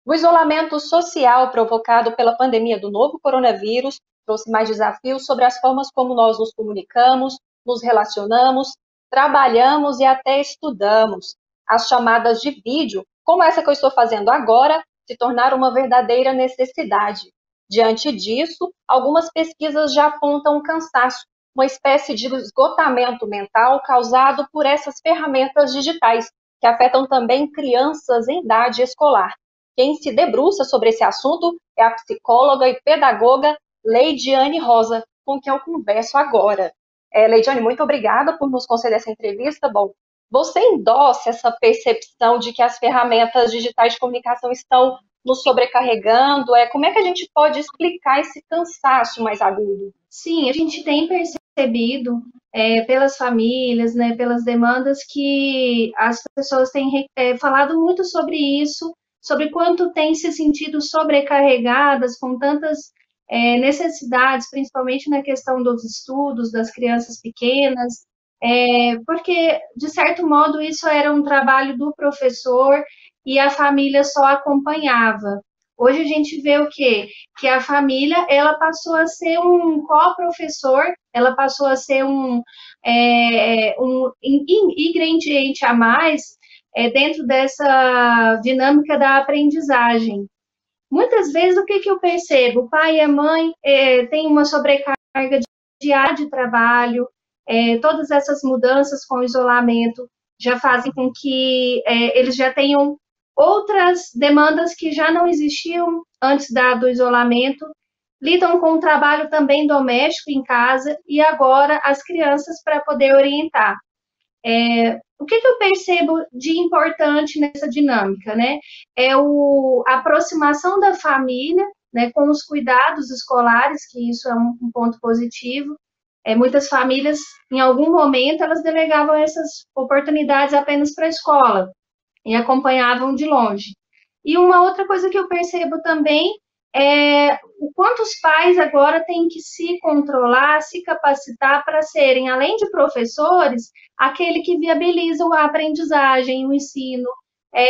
O isolamento social provocado pela pandemia do novo coronavírus trouxe mais desafios sobre as formas como nós nos comunicamos, nos relacionamos, trabalhamos e até estudamos. As chamadas de vídeo, como essa que eu estou fazendo agora, se tornaram uma verdadeira necessidade. Diante disso, algumas pesquisas já apontam um cansaço, uma espécie de esgotamento mental causado por essas ferramentas digitais, que afetam também crianças em idade escolar. Quem se debruça sobre esse assunto é a psicóloga e pedagoga Leidiane Rosa, com quem eu converso agora. Leidiane, muito obrigada por nos conceder essa entrevista. Bom, você endossa essa percepção de que as ferramentas digitais de comunicação estão nos sobrecarregando? Como é que a gente pode explicar esse cansaço mais agudo? Sim, a gente tem percebido pelas famílias, né, pelas demandas que as pessoas têm falado muito sobre isso, sobre quanto têm se sentido sobrecarregadas com tantas necessidades, principalmente na questão dos estudos das crianças pequenas, porque, de certo modo, isso era um trabalho do professor e a família só acompanhava. Hoje a gente vê o quê? Que a família, ela passou a ser um co-professor, ela passou a ser um ingrediente a mais dentro dessa dinâmica da aprendizagem. Muitas vezes, o que, que eu percebo? O pai e a mãe têm uma sobrecarga diária de trabalho, todas essas mudanças com o isolamento já fazem com que eles já tenham outras demandas que já não existiam antes do isolamento, lidam com o trabalho também doméstico em casa e agora as crianças para poder orientar. O que, que eu percebo de importante nessa dinâmica, né? A aproximação da família, né, com os cuidados escolares, que isso é um ponto positivo. Muitas famílias, em algum momento, elas delegavam essas oportunidades apenas para a escola e acompanhavam de longe. E uma outra coisa que eu percebo também é o quanto os pais agora têm que se controlar, se capacitar para serem, além de professores, aquele que viabiliza a aprendizagem, o ensino,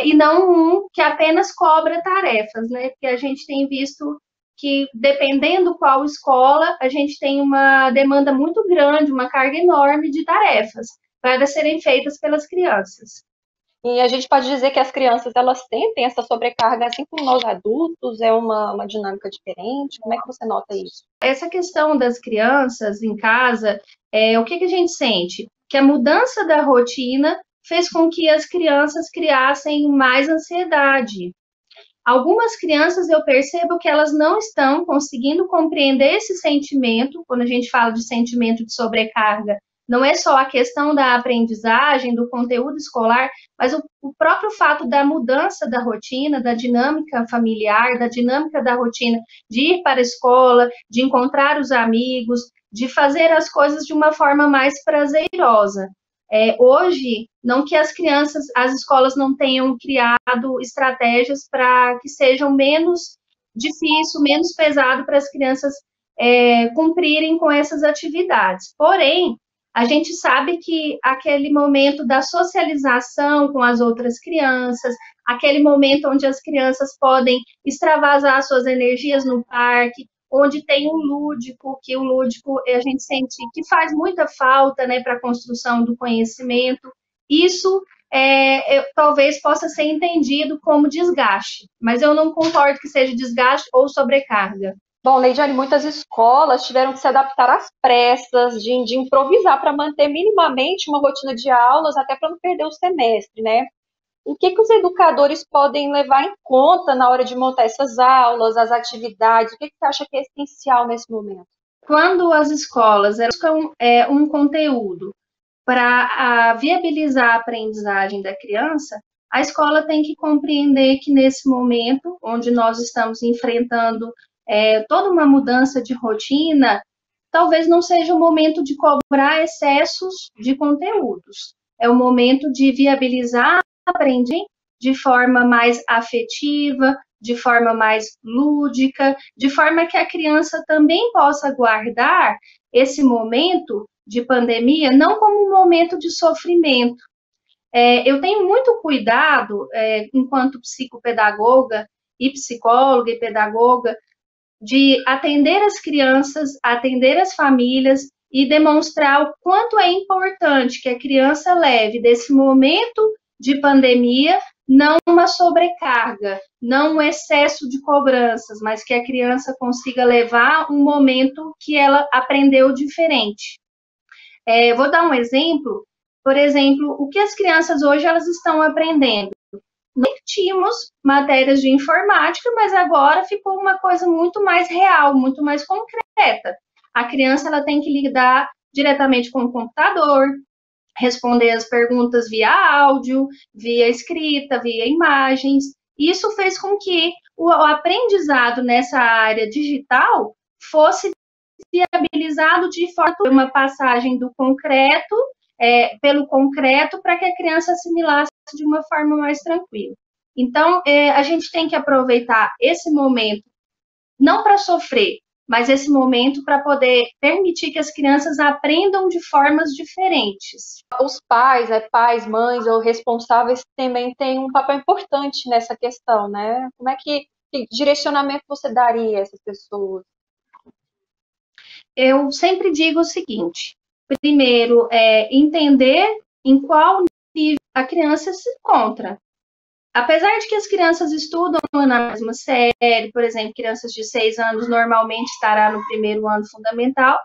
e não um que apenas cobra tarefas, né? Porque a gente tem visto que, dependendo qual escola, a gente tem uma demanda muito grande, uma carga enorme de tarefas para serem feitas pelas crianças. E a gente pode dizer que as crianças, elas sentem essa sobrecarga assim como nós adultos? É uma dinâmica diferente? Como é que você nota isso? Essa questão das crianças em casa, o que, que a gente sente? Que a mudança da rotina fez com que as crianças criassem mais ansiedade. Algumas crianças eu percebo que elas não estão conseguindo compreender esse sentimento, quando a gente fala de sentimento de sobrecarga, não é só a questão da aprendizagem, do conteúdo escolar, mas o próprio fato da mudança da rotina, da dinâmica familiar, da dinâmica da rotina de ir para a escola, de encontrar os amigos, de fazer as coisas de uma forma mais prazerosa. Hoje, não que as escolas não tenham criado estratégias para que sejam menos difícil, menos pesado para as crianças cumprirem com essas atividades. Porém, a gente sabe que aquele momento da socialização com as outras crianças, aquele momento onde as crianças podem extravasar suas energias no parque, onde tem o lúdico, que o lúdico a gente sente que faz muita falta, né, para a construção do conhecimento. Isso talvez possa ser entendido como desgaste, mas eu não concordo que seja desgaste ou sobrecarga. Bom, Leidiane, muitas escolas tiveram que se adaptar às pressas, de improvisar para manter minimamente uma rotina de aulas, até para não perder o semestre, né? O que, que os educadores podem levar em conta na hora de montar essas aulas, as atividades? O que, que você acha que é essencial nesse momento? Quando as escolas buscam um conteúdo para viabilizar a aprendizagem da criança, a escola tem que compreender que nesse momento, onde nós estamos enfrentando toda uma mudança de rotina, talvez não seja o momento de cobrar excessos de conteúdos. É o momento de viabilizar a aprendizagem de forma mais afetiva, de forma mais lúdica, de forma que a criança também possa guardar esse momento de pandemia não como um momento de sofrimento. Eu tenho muito cuidado, enquanto psicopedagoga, e psicóloga e pedagoga, de atender as crianças, atender as famílias e demonstrar o quanto é importante que a criança leve desse momento de pandemia não uma sobrecarga, não um excesso de cobranças, mas que a criança consiga levar um momento que ela aprendeu diferente. Vou dar um exemplo. Por exemplo, o que as crianças hoje elas estão aprendendo? Nem tínhamos matérias de informática, mas agora ficou uma coisa muito mais real, muito mais concreta. A criança ela tem que lidar diretamente com o computador, responder as perguntas via áudio, via escrita, via imagens. Isso fez com que o aprendizado nessa área digital fosse viabilizado de forma uma passagem do concreto pelo concreto para que a criança assimilasse de uma forma mais tranquila. Então, a gente tem que aproveitar esse momento, não para sofrer, mas esse momento para poder permitir que as crianças aprendam de formas diferentes. Os pais, pais, mães ou responsáveis também têm um papel importante nessa questão, né? Como é que direcionamento você daria a essas pessoas? Eu sempre digo o seguinte: primeiro, entender em qual nível a criança se encontra. Apesar de que as crianças estudam na mesma série, por exemplo, crianças de 6 anos normalmente estará no primeiro ano fundamental,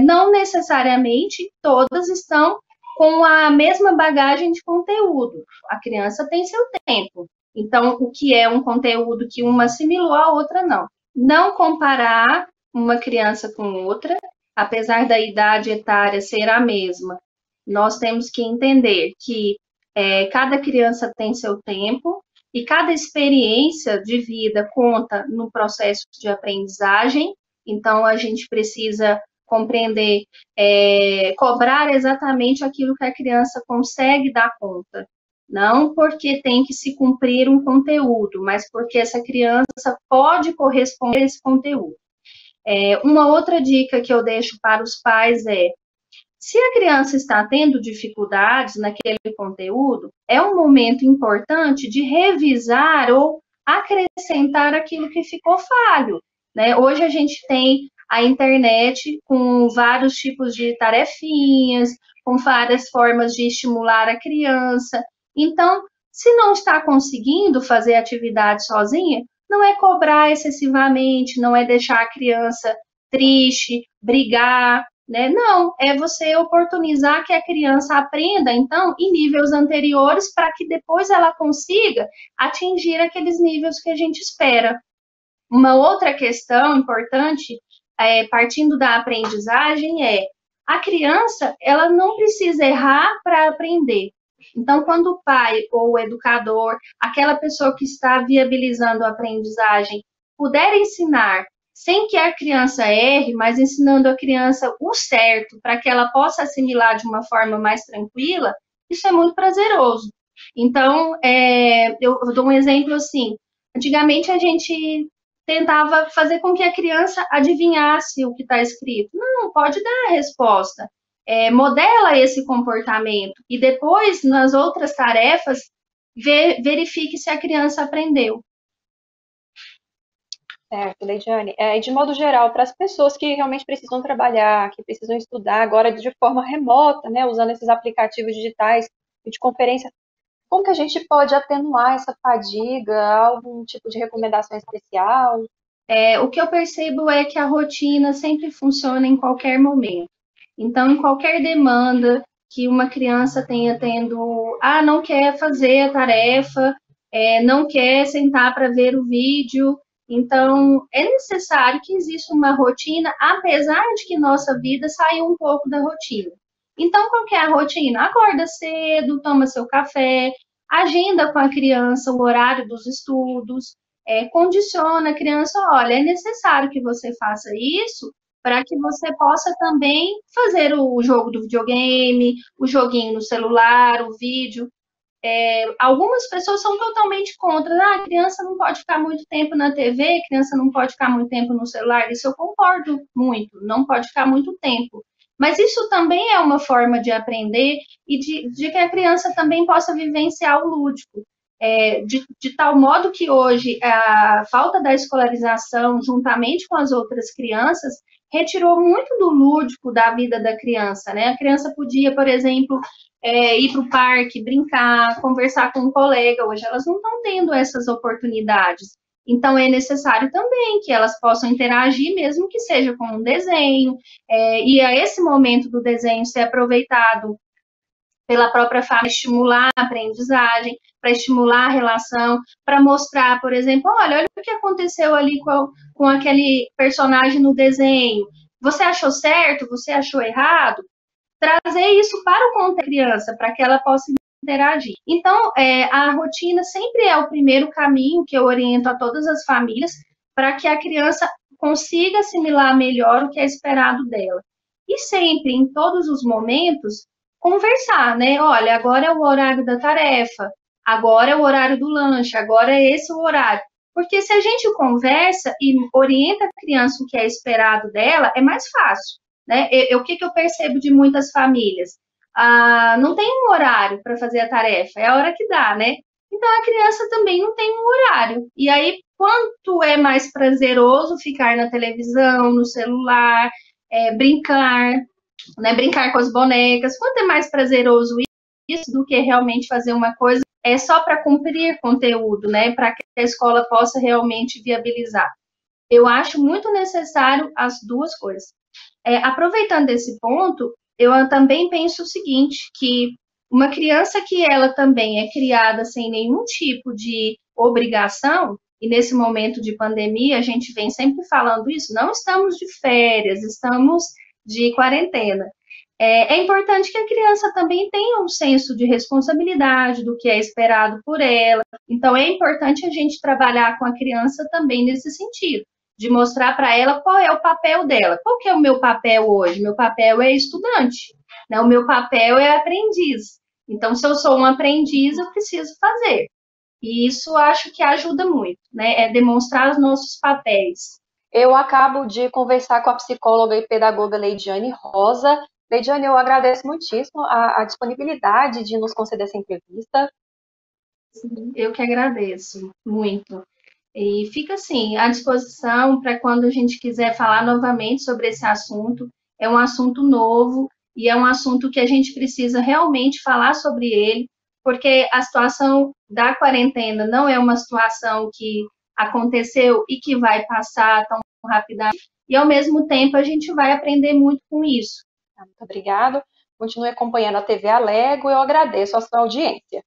não necessariamente todas estão com a mesma bagagem de conteúdo. A criança tem seu tempo. Então, o que é um conteúdo que uma assimilou, a outra não. Não comparar uma criança com outra, apesar da idade etária ser a mesma. Nós temos que entender que cada criança tem seu tempo e cada experiência de vida conta no processo de aprendizagem. Então, a gente precisa compreender, cobrar exatamente aquilo que a criança consegue dar conta. Não porque tem que se cumprir um conteúdo, mas porque essa criança pode corresponder a esse conteúdo. Uma outra dica que eu deixo para os pais se a criança está tendo dificuldades naquele conteúdo, é um momento importante de revisar ou acrescentar aquilo que ficou falho, né? Hoje a gente tem a internet com vários tipos de tarefinhas, com várias formas de estimular a criança. Então, se não está conseguindo fazer atividade sozinha, não é cobrar excessivamente, não é deixar a criança triste, brigar, né? Não, é você oportunizar que a criança aprenda, então, em níveis anteriores, para que depois ela consiga atingir aqueles níveis que a gente espera. Uma outra questão importante, partindo da aprendizagem, a criança, ela não precisa errar para aprender. Então, quando o pai ou o educador, aquela pessoa que está viabilizando a aprendizagem, puder ensinar sem que a criança erre, mas ensinando a criança o certo para que ela possa assimilar de uma forma mais tranquila, isso é muito prazeroso. Então, eu dou um exemplo assim. Antigamente a gente tentava fazer com que a criança adivinhasse o que está escrito. Não, pode dar a resposta. Modela esse comportamento e depois, nas outras tarefas, verifique se a criança aprendeu. Certo, Leidiane. E de modo geral, para as pessoas que realmente precisam trabalhar, que precisam estudar agora de forma remota, né, usando esses aplicativos digitais de conferência, como que a gente pode atenuar essa fadiga? Algum tipo de recomendação especial? O que eu percebo é que a rotina sempre funciona em qualquer momento. Então, em qualquer demanda que uma criança tenha tendo, não quer fazer a tarefa, não quer sentar para ver o vídeo, então é necessário que exista uma rotina, apesar de que nossa vida saiu um pouco da rotina. Então, qual que é a rotina? Acorda cedo, toma seu café, agenda com a criança o horário dos estudos, condiciona a criança, olha, é necessário que você faça isso para que você possa também fazer o jogo do videogame, o joguinho no celular, o vídeo. Algumas pessoas são totalmente contra. A criança não pode ficar muito tempo na TV, a criança não pode ficar muito tempo no celular. Isso eu concordo muito, não pode ficar muito tempo. Mas isso também é uma forma de aprender e de que a criança também possa vivenciar o lúdico. de tal modo que hoje a falta da escolarização, juntamente com as outras crianças, retirou muito do lúdico da vida da criança, né? A criança podia, por exemplo, ir para o parque, brincar, conversar com um colega. Hoje elas não estão tendo essas oportunidades. Então, é necessário também que elas possam interagir, mesmo que seja com um desenho, e a esse momento do desenho ser aproveitado pela própria família, estimular a aprendizagem, para estimular a relação, para mostrar, por exemplo, olha o que aconteceu ali com aquele personagem no desenho. Você achou certo? Você achou errado? Trazer isso para o contexto da criança, para que ela possa interagir. Então, a rotina sempre é o primeiro caminho que eu oriento a todas as famílias para que a criança consiga assimilar melhor o que é esperado dela. E sempre, em todos os momentos, conversar, né? Olha, agora é o horário da tarefa, agora é o horário do lanche, agora é esse o horário. Porque se a gente conversa e orienta a criança o que é esperado dela, é mais fácil, né? O que eu percebo de muitas famílias? Não tem um horário para fazer a tarefa, é a hora que dá, né? Então a criança também não tem um horário. E aí, quanto é mais prazeroso ficar na televisão, no celular, brincar, né? Brincar com as bonecas, quanto é mais prazeroso isso do que realmente fazer uma coisa só para cumprir conteúdo, né? Para que a escola possa realmente viabilizar. Eu acho muito necessário as duas coisas. Aproveitando esse ponto, eu também penso o seguinte, que uma criança que ela também é criada sem nenhum tipo de obrigação, e nesse momento de pandemia, a gente vem sempre falando isso, não estamos de férias, estamos de quarentena. É importante que a criança também tenha um senso de responsabilidade do que é esperado por ela. Então, é importante a gente trabalhar com a criança também nesse sentido, de mostrar para ela qual é o papel dela. Qual que é o meu papel hoje? Meu papel é estudante, né? O meu papel é aprendiz. Então, se eu sou um aprendiz, eu preciso fazer. E isso acho que ajuda muito, né? É demonstrar os nossos papéis. Eu acabo de conversar com a psicóloga e pedagoga Leidiane Rosa. Leidiane, eu agradeço muitíssimo a disponibilidade de nos conceder essa entrevista. Eu que agradeço muito. E fica assim, à disposição para quando a gente quiser falar novamente sobre esse assunto. É um assunto novo e é um assunto que a gente precisa realmente falar sobre ele, porque a situação da quarentena não é uma situação que aconteceu e que vai passar tão rapidamente, e ao mesmo tempo a gente vai aprender muito com isso. Muito obrigado. Continue acompanhando a TV Alego. Eu agradeço a sua audiência.